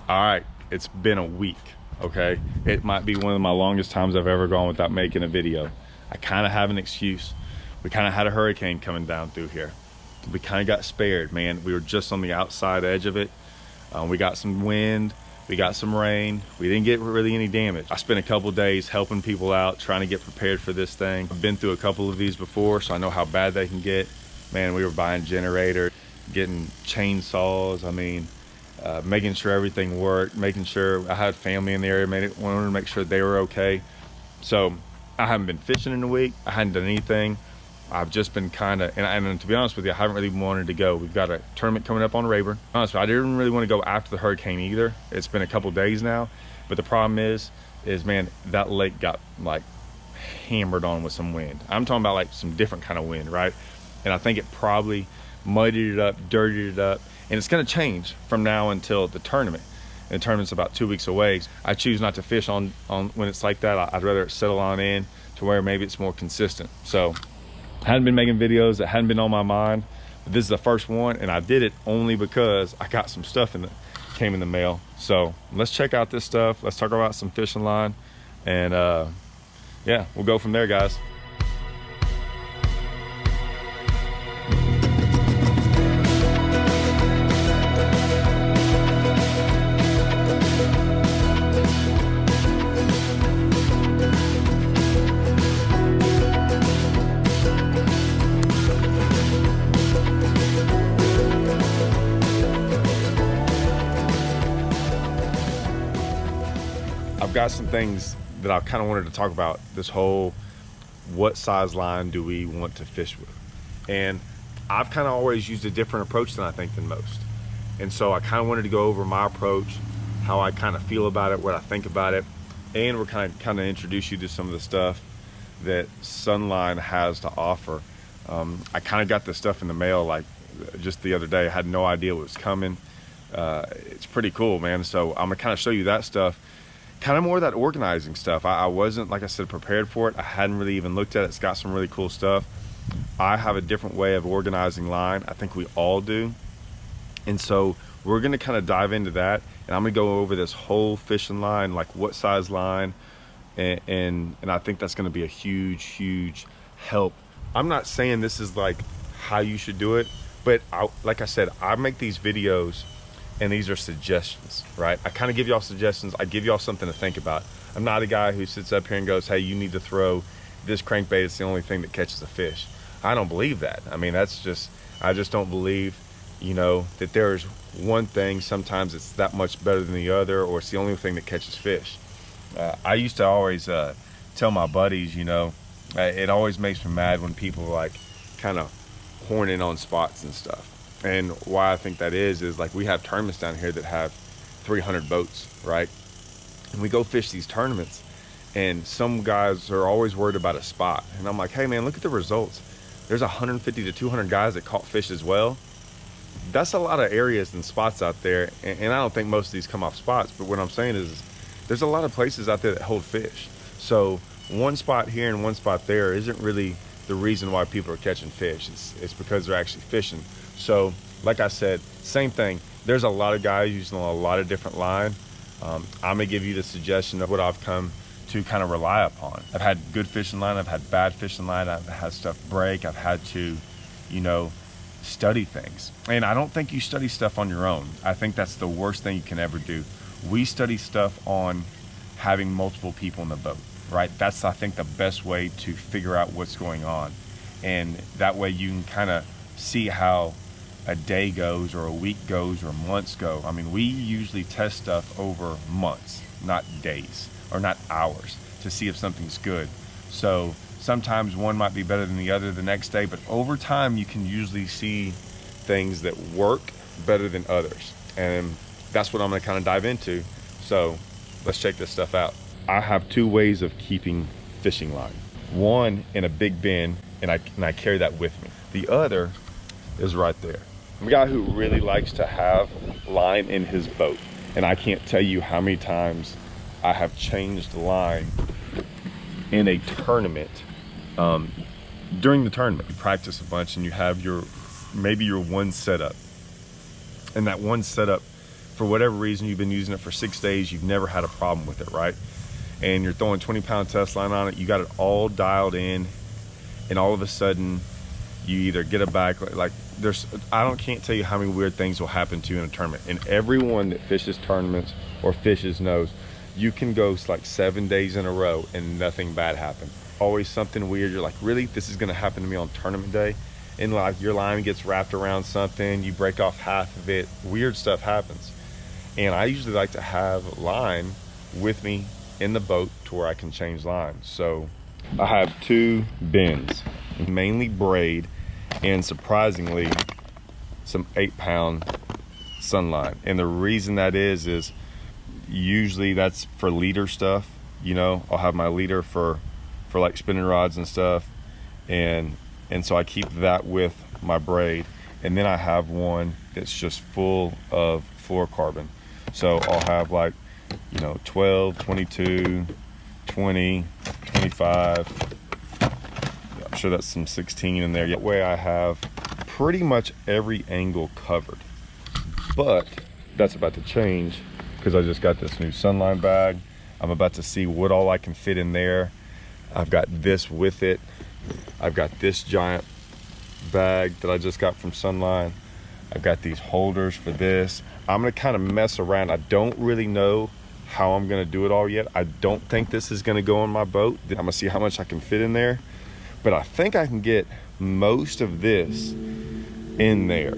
All right, it's been a week, okay? It might be one of my longest times I've ever gone without making a video. I kind of have an excuse. We kind of had a hurricane coming down through here. We kind of got spared, man. We were just on the outside edge of it. We got some wind, we got some rain. We didn't get really any damage. I spent a couple days helping people out, trying to get prepared for this thing. I've been through a couple of these before, so I know how bad they can get. Man, we were buying generators, getting chainsaws. I mean, making sure everything worked, making sure I had family in the area, wanted to make sure they were okay. So I haven't been fishing in a week. I hadn't done anything. I've just been kind of, and to be honest with you, I haven't really wanted to go. We've got a tournament coming up on Rayburn. Honestly, I didn't really want to go after the hurricane either. It's been a couple days now, but the problem is man, that lake got like hammered on with some wind. I'm talking about like some different kind of wind, right? And I think it probably muddied it up, dirtied it up, and it's going to change from now until the tournament. And the tournament's about 2 weeks away. I choose not to fish on when it's like that. I'd rather it settle on in to where maybe it's more consistent. So I hadn't been making videos, that hadn't been on my mind, but this is the first one, and I did it only because I got some stuff came in the mail. So let's check out this stuff. Let's talk about some fishing line, and yeah, we'll go from there, guys. I've got some things that I kind of wanted to talk about. This whole, what size line do we want to fish with? And I've kind of always used a different approach than most. And so I kind of wanted to go over my approach, how I kind of feel about it, what I think about it. And we're kind of introduce you to some of the stuff that Sunline has to offer. I kind of got this stuff in the mail like just the other day. I had no idea what was coming. It's pretty cool, man. So I'm gonna kind of show you that stuff. Kind of more of that organizing stuff. I wasn't, like I said, prepared for it. I hadn't really even looked at it. It's got some really cool stuff. I have a different way of organizing line. I think we all do. And so we're gonna kind of dive into that, and I'm gonna go over this whole fishing line, like what size line, and I think that's gonna be a huge help. I'm not saying this is like how you should do it, but like I said, I make these videos and these are suggestions, right? I kind of give y'all suggestions. I give y'all something to think about. I'm not a guy who sits up here and goes, hey, you need to throw this crankbait. It's the only thing that catches a fish. I don't believe that. I mean, I just don't believe, you know, that there's one thing, sometimes it's that much better than the other, or it's the only thing that catches fish. I used to always tell my buddies, you know, it always makes me mad when people like kind of horn in on spots and stuff. And why I think that is like we have tournaments down here that have 300 boats, right? And we go fish these tournaments, and some guys are always worried about a spot. And I'm like, hey man, look at the results. There's 150 to 200 guys that caught fish as well. That's a lot of areas and spots out there. And I don't think most of these come off spots, but what I'm saying is there's a lot of places out there that hold fish. So one spot here and one spot there isn't really the reason why people are catching fish. It's because they're actually fishing. So like I said, same thing. There's a lot of guys using a lot of different line. I'm gonna give you the suggestion of what I've come to kind of rely upon. I've had good fishing line, I've had bad fishing line, I've had stuff break, I've had to, you know, study things. And I don't think you study stuff on your own. I think that's the worst thing you can ever do. We study stuff on having multiple people in the boat, right? That's, I think, the best way to figure out what's going on. And that way you can kind of see how a day goes or a week goes or months go. I mean, we usually test stuff over months, not days or not hours, to see if something's good. So sometimes one might be better than the other the next day, but over time you can usually see things that work better than others. And that's what I'm gonna kind of dive into. So let's check this stuff out. I have two ways of keeping fishing line. One in a big bin, and I carry that with me. The other is right there. I'm a guy who really likes to have line in his boat, and I can't tell you how many times I have changed line in a tournament. During the tournament, you practice a bunch and you have maybe your one setup, and that one setup for whatever reason, you've been using it for 6 days, you've never had a problem with it, right? And you're throwing 20-pound test line on it, you got it all dialed in, and all of a sudden you either get a bag, like can't tell you how many weird things will happen to you in a tournament. And everyone that fishes tournaments or fishes knows you can go like 7 days in a row and nothing bad happens. Always something weird. You're like, really? This is gonna happen to me on tournament day? And like your line gets wrapped around something, you break off half of it, weird stuff happens. And I usually like to have line with me in the boat to where I can change lines. So I have 2 bins, mainly braid, and surprisingly some 8-pound Sunline. And the reason that is usually that's for leader stuff. You know, I'll have my leader for like spinning rods and stuff, and so I keep that with my braid. And then I have one that's just full of fluorocarbon. So I'll have like, you know, 12, 22, 20, 25. I'm sure that's some 16 in there. That way I have pretty much every angle covered. But that's about to change because I just got this new Sunline bag. I'm about to see what all I can fit in there. I've got this with it. I've got this giant bag that I just got from Sunline. I've got these holders for this. I'm gonna kind of mess around. I don't really know how I'm gonna do it all yet. I don't think this is gonna go on my boat. I'm gonna see how much I can fit in there, but I think I can get most of this in there.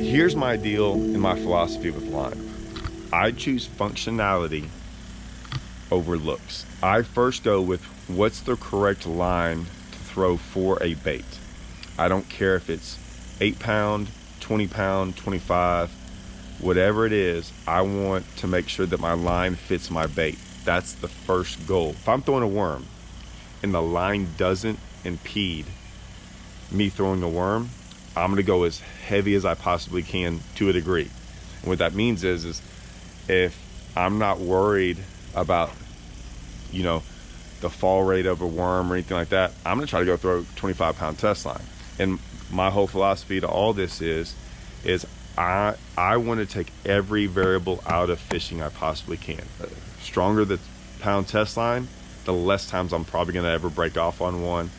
Here's my deal and my philosophy with line. I choose functionality over looks. I first go with what's the correct line to throw for a bait. I don't care if it's 8-pound, 20-pound, 25, whatever it is, I want to make sure that my line fits my bait. That's the first goal. If I'm throwing a worm and the line doesn't impede me throwing the worm, I'm gonna go as heavy as I possibly can to a degree. And what that means is if I'm not worried about, you know, the fall rate of a worm or anything like that, I'm gonna try to go throw 25-pound test line. And my whole philosophy to all this is I want to take every variable out of fishing I possibly can. The stronger the pound test line, the less times I'm probably gonna ever break off on one,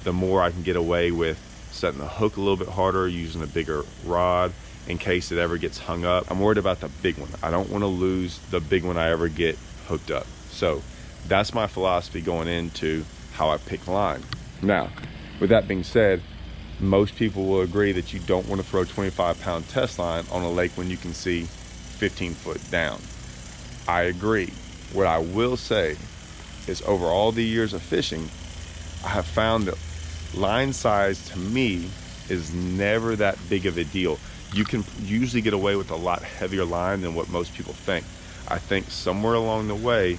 the more I can get away with setting the hook a little bit harder, using a bigger rod in case it ever gets hung up. I'm worried about the big one. I don't want to lose the big one I ever get hooked up. So that's my philosophy going into how I pick line. Now, with that being said, most people will agree that you don't want to throw 25-pound test line on a lake when you can see 15 foot down. I agree. What I will say is over all the years of fishing, I have found that line size to me is never that big of a deal. You can usually get away with a lot heavier line than what most people think. I think somewhere along the way,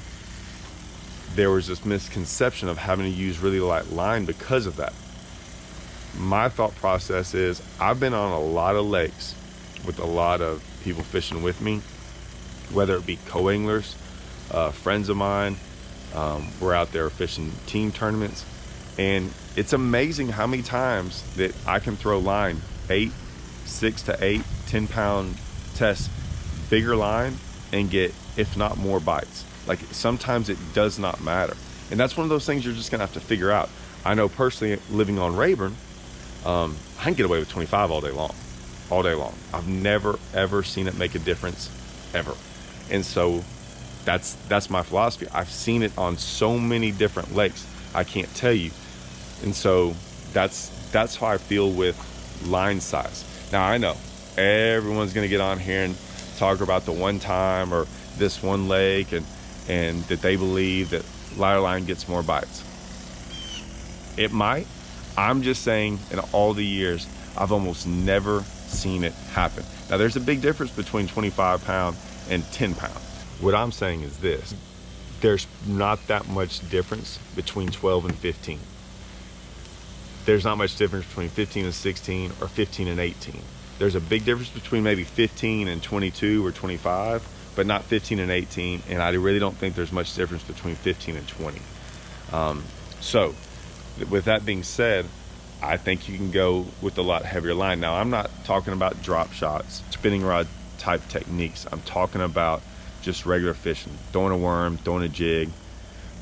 there was this misconception of having to use really light line because of that. My thought process is I've been on a lot of lakes with a lot of people fishing with me, whether it be co-anglers, friends of mine. We're out there fishing team tournaments, and it's amazing how many times that I can throw line 6 to 8, 10-pound test, bigger line, and get, if not more, bites. Like sometimes it does not matter. And that's one of those things you're just gonna have to figure out. I know personally, living on Rayburn, I can get away with 25 all day long. I've never ever seen it make a difference, ever. And so that's my philosophy. I've seen it on so many different lakes, I can't tell you. And so that's how I feel with line size. Now I know everyone's gonna get on here and talk about the one time or this one lake and that they believe that lighter line gets more bites. It might. I'm just saying in all the years, I've almost never seen it happen. Now there's a big difference between 25-pound and 10-pound. What I'm saying is this: there's not that much difference between 12 and 15. There's not much difference between 15 and 16 or 15 and 18. There's a big difference between maybe 15 and 22 or 25, but not 15 and 18. And I really don't think there's much difference between 15 and 20. So with that being said, I think you can go with a lot heavier line. Now, I'm not talking about drop shots, spinning rod type techniques. I'm talking about just regular fishing, throwing a worm, throwing a jig,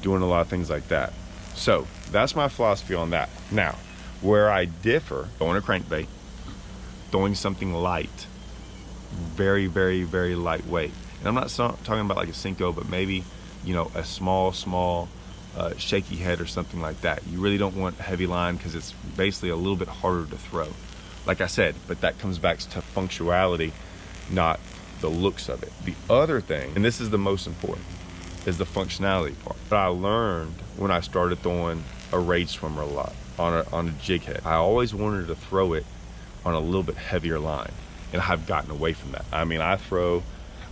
doing a lot of things like that. So that's my philosophy on that. Now, where I differ, throwing a crankbait, throwing something light, very, very, very lightweight. And I'm not talking about like a Cinco, but maybe, you know, a small shaky head or something like that. You really don't want heavy line because it's basically a little bit harder to throw. Like I said, but that comes back to functionality, not the looks of it. The other thing, and this is the most important, is the functionality part. What I learned when I started throwing a rage swimmer a lot on a jig head, I always wanted to throw it on a little bit heavier line, and I've gotten away from that. I mean, I throw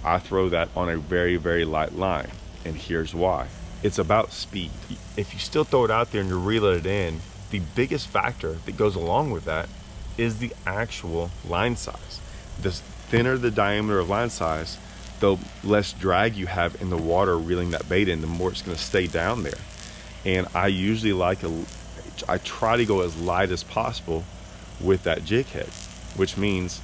that on a very, very light line, and here's why. It's about speed. If you still throw it out there and you reel it in, the biggest factor that goes along with that is the actual line size. The thinner the diameter of line size, the less drag you have in the water reeling that bait in, the more it's gonna stay down there. And I usually I try to go as light as possible with that jig head, which means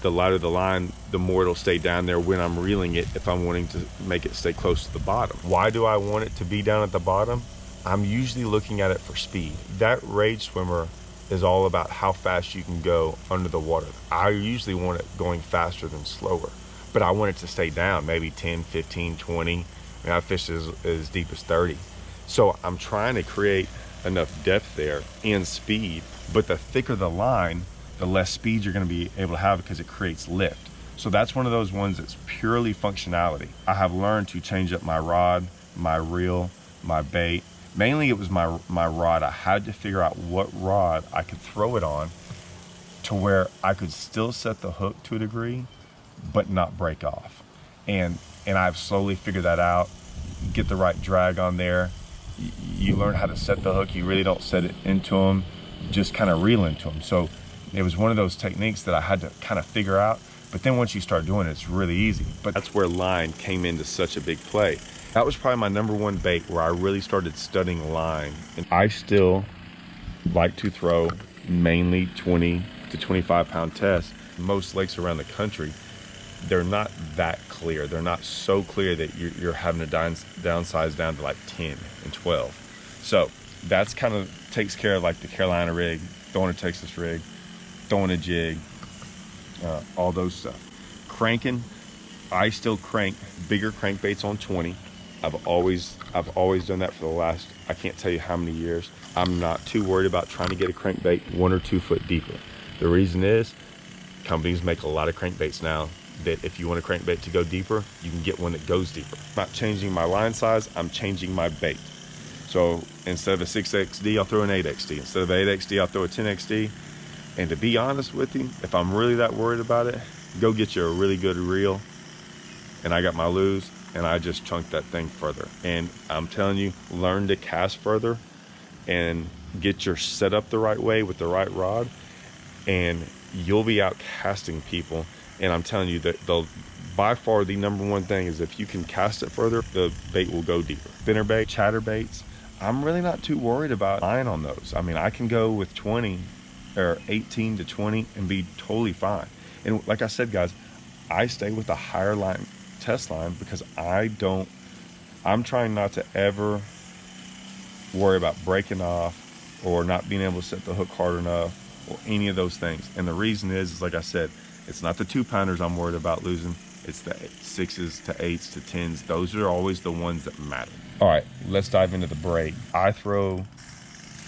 the lighter the line, the more it'll stay down there when I'm reeling it if I'm wanting to make it stay close to the bottom. Why do I want it to be down at the bottom? I'm usually looking at it for speed. That rage swimmer is all about how fast you can go under the water. I usually want it going faster than slower, but I want it to stay down, maybe 10, 15, 20. I mean, I fished as deep as 30. So I'm trying to create enough depth there and speed, but the thicker the line, the less speed you're going to be able to have because it creates lift. So that's one of those ones that's purely functionality. I have learned to change up my rod, my reel, my bait. Mainly it was my rod. I had to figure out what rod I could throw it on to where I could still set the hook to a degree, but not break off. And I've slowly figured that out. Get the right drag on there. You learn how to set the hook. You really don't set it into them, just kind of reel into them. So it was one of those techniques that I had to kind of figure out, but then once you start doing it, it's really easy. But that's where line came into such a big play. That was probably my #1 bait where I really started studying line. And I still like to throw mainly 20 to 25 pound tests. Most lakes around the country, they're not that clear. They're not so clear that you're having to downsize down to like 10 and 12. So that's kind of takes care of like the Carolina rig, throwing a Texas rig, throwing a jig, all those stuff. Cranking, I still crank bigger crankbaits on 20. I've always done that for the last, I can't tell you how many years. I'm not too worried about trying to get a crankbait 1 or 2 foot deeper. The reason is companies make a lot of crankbaits now that if you want a crankbait to go deeper, you can get one that goes deeper. I'm not changing my line size, I'm changing my bait. So instead of a 6XD, I'll throw an 8XD. Instead of an 8XD, I'll throw a 10XD. And to be honest with you, if I'm really that worried about it, go get you a really good reel. And I got my lures, and I just chunked that thing further. And I'm telling you, learn to cast further and get your setup the right way with the right rod, and you'll be out casting people. And I'm telling you that by far the #1 thing is if you can cast it further, the bait will go deeper. Spinner bait, chatter baits, I'm really not too worried about line on those. I mean, I can go with 20 or 18 to 20 and be totally fine. And like I said, guys, I stay with a higher line test line because I'm trying not to ever worry about breaking off or not being able to set the hook hard enough or any of those things. And the reason is like I said, it's not the 2-pounders I'm worried about losing. It's the 6s to 8s to 10s. Those are always the ones that matter. All right, let's dive into the braid. I throw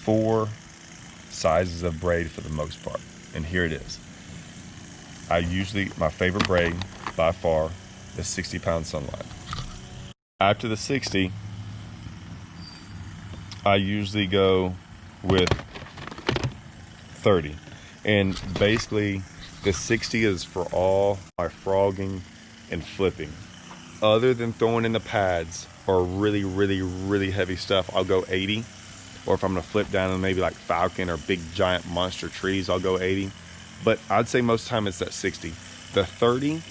4 sizes of braid for the most part, and here it is. My favorite braid by far is 60-pound Sunline. After the 60, I usually go with 30, and basically the 60 is for all my frogging and flipping. Other than throwing in the pads or really, really, really heavy stuff, I'll go 80. Or if I'm gonna flip down and maybe like falcon or big giant monster trees, I'll go 80. But I'd say most of the time it's that 60. The 30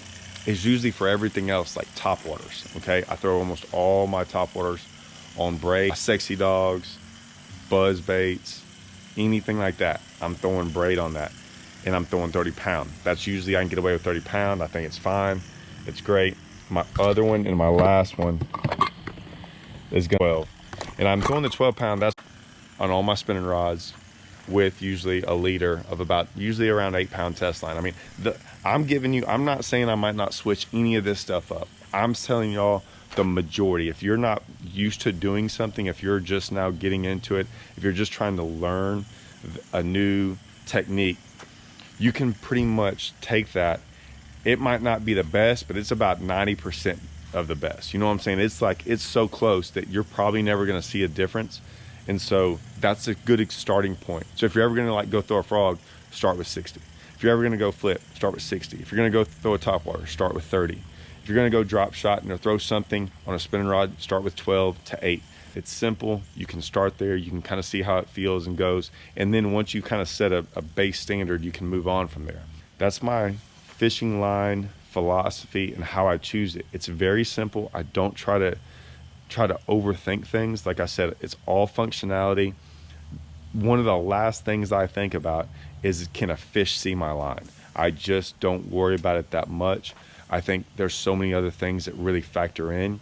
is usually for everything else, like top waters, okay? I throw almost all my top waters on braid, sexy dogs, buzz baits, anything like that, I'm throwing braid on that, and I'm throwing 30 pound. That's usually, I can get away with 30 pound. I think it's fine. It's great. My other one and my last one is 12. And I'm throwing the 12 pound, that's on all my spinning rods, with usually a leader of about, usually around 8 pound test line. I mean, I'm not saying I might not switch any of this stuff up. I'm telling y'all the majority. If you're not used to doing something, if you're just now getting into it, if you're just trying to learn a new technique, you can pretty much take that. It might not be the best, but it's about 90% of the best. You know what I'm saying? It's like, it's so close that you're probably never going to see a difference. And so that's a good starting point. So if you're ever going to like go throw a frog, start with 60. If you're ever going to go flip, start with 60. If you're going to go throw a top water, start with 30. If you're going to go drop shot and throw something on a spinning rod, start with 12 to 8. It's simple. You can start there. You can kind of see how it feels and goes. And then once you kind of set a base standard, you can move on from there. That's my fishing line philosophy and how I choose it. It's very simple. I don't try to overthink things. Like I said, it's all functionality. One of the last things I think about is, can a fish see my line? I just don't worry about it that much. I think there's so many other things that really factor in.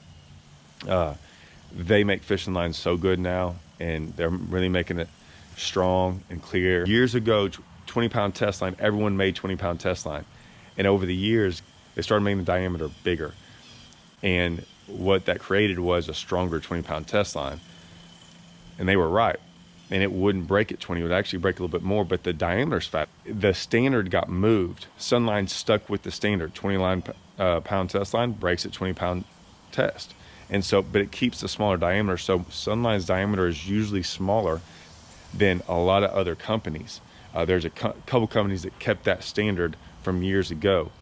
They make fishing lines so good now, and they're really making it strong and clear. Years ago, 20 pound test line, everyone made 20 pound test line. And over the years, they started making the diameter bigger. And what that created was a stronger 20 pound test line. And they were right. And it wouldn't break at 20, it would actually break a little bit more, but the diameter's fat. The standard got moved. Sunline stuck with the standard. 20 pound test line breaks at 20 pound test. And so, but it keeps the smaller diameter. So Sunline's diameter is usually smaller than a lot of other companies. There's a couple companies that kept that standard from years ago.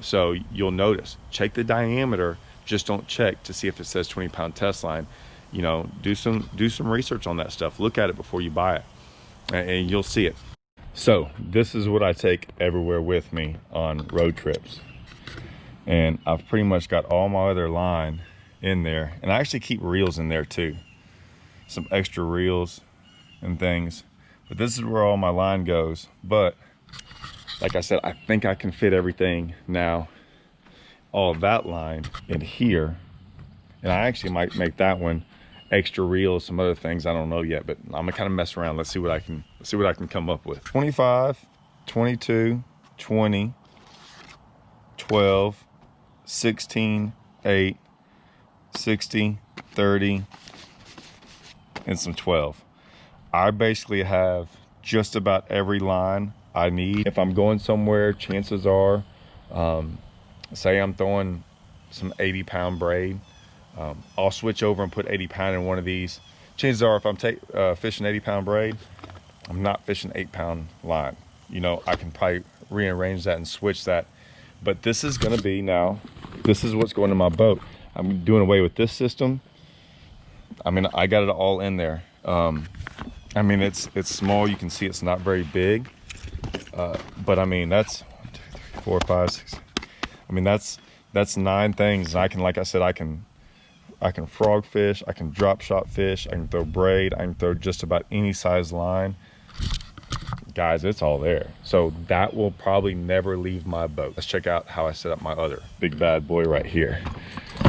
So you'll notice, check the diameter, just don't check to see if it says 20 pound test line. You know, do some research on that stuff. Look at it before you buy it, and you'll see it. So this is what I take everywhere with me on road trips. And I've pretty much got all my other line in there. And I actually keep reels in there too. Some extra reels and things. But this is where all my line goes. But like I said, I think I can fit everything now, all of that line in here. And I actually might make that one extra reels, some other things, I don't know yet, but I'm gonna kind of mess around. Let's see what I can come up with. 25, 22, 20, 12, 16, 8, 60, 30, and some 12. I basically have just about every line I need. If I'm going somewhere, chances are, say I'm throwing some 80 pound braid, I'll switch over and put 80 pound in one of these. Chances are, if I'm fishing 80 pound braid, I'm not fishing 8 pound line. You know, I can probably rearrange that and switch that. But this is gonna be now, this is what's going in my boat. I'm doing away with this system. I mean, I got it all in there. I mean, it's small. You can see it's not very big. But I mean, that's 1, 2, 3, 4, 5, 6. I mean, that's 9 things. And I can, like I said, I can frog fish, I can drop shot fish, I can throw braid, I can throw just about any size line. Guys, it's all there. So that will probably never leave my boat. Let's check out how I set up my other big bad boy right here.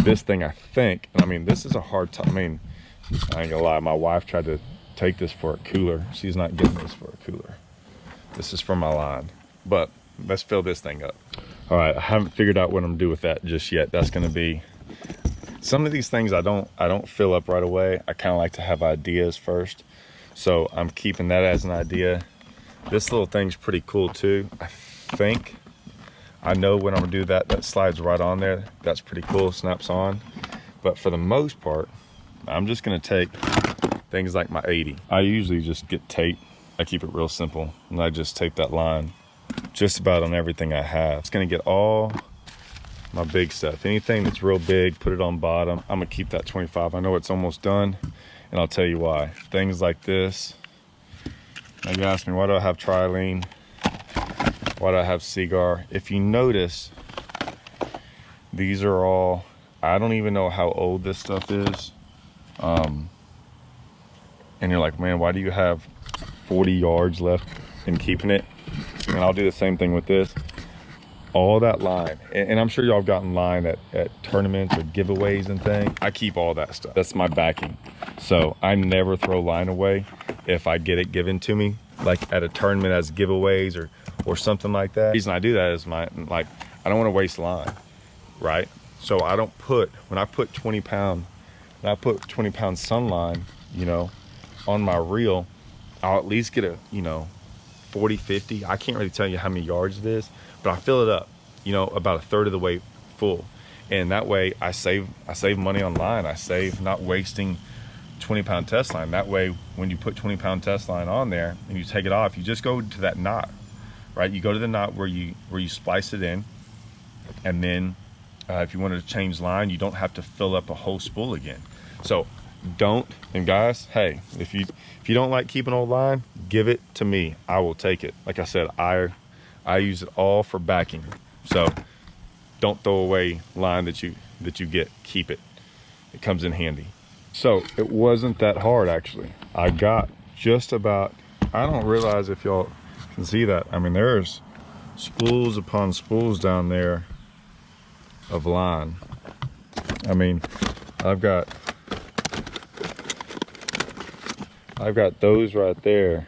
This thing, I think, and I mean, this is a hard time. I mean, I ain't gonna lie, my wife tried to take this for a cooler. She's not getting this for a cooler. This is for my line, but let's fill this thing up. All right, I haven't figured out what I'm gonna do with that just yet. That's gonna be, some of these things I don't fill up right away. I kind of like to have ideas first. So I'm keeping that as an idea. This little thing's pretty cool too. I think, I know when I'm gonna do that, that slides right on there. That's pretty cool, snaps on. But for the most part, I'm just gonna take things like my 80. I usually just get tape. I keep it real simple. And I just tape that line just about on everything I have. It's gonna get all my big stuff. Anything that's real big, put it on bottom. I'm gonna keep that 25. I know it's almost done, and I'll tell you why. Things like this. Now you ask me, why do I have trilene? Why do I have cigar? If you notice, these are all, I don't even know how old this stuff is. And you're like, man, why do you have 40 yards left in keeping it. And I'll do the same thing with this. All that line, and I'm sure y'all have gotten line at tournaments or giveaways and things. I keep all that stuff. That's my backing. So I never throw line away if I get it given to me, like at a tournament as giveaways or something like that. The reason I do that is I don't want to waste line, right? So I don't put, when I put 20 pound Sunline, you know, on my reel, I'll at least get a, you know, 40, 50. I can't really tell you how many yards it is, but I fill it up, you know, about a third of the way full. And that way I save money on line. I save not wasting 20 pound test line. That way, when you put 20 pound test line on there and you take it off, you just go to that knot, right? You go to the knot where you splice it in. And then if you wanted to change line, you don't have to fill up a whole spool again. So and guys, hey, if you don't like keeping old line, give it to me. I will take it. Like I said, I use it all for backing. So don't throw away line that you get. Keep it. It comes in handy. So it wasn't that hard, actually. I got just about, I don't realize if y'all can see that. I mean, there's spools upon spools down there of line. I mean, I've got those right there,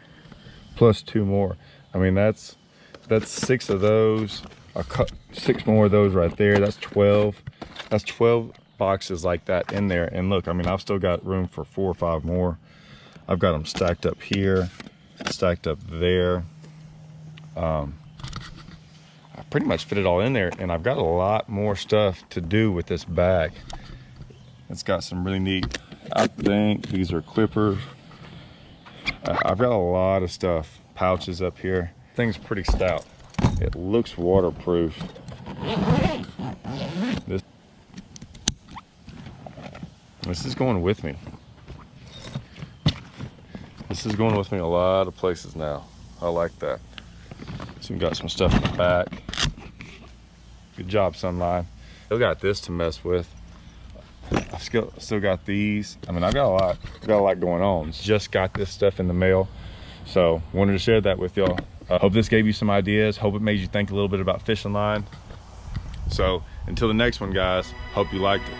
plus 2 more. I mean, that's 6 of those. I'll cut 6 more of those right there. That's 12. That's 12 boxes like that in there. And look, I mean, I've still got room for 4 or 5 more. I've got them stacked up here, stacked up there. I pretty much fit it all in there, and I've got a lot more stuff to do with this bag. It's got some really neat, I think these are clippers. I've got a lot of stuff, pouches up here. Thing's pretty stout. It looks waterproof. This is going with me. This is going with me a lot of places now. I like that. So we got some stuff in the back. Good job, Sunline. Still got this to mess with. I've still got these. I mean, I've got a lot going on. Just got this stuff in the mail, so wanted to share that with y'all. Hope this gave you some ideas. Hope it made you think a little bit about fishing line. So until the next one, guys, hope you liked it.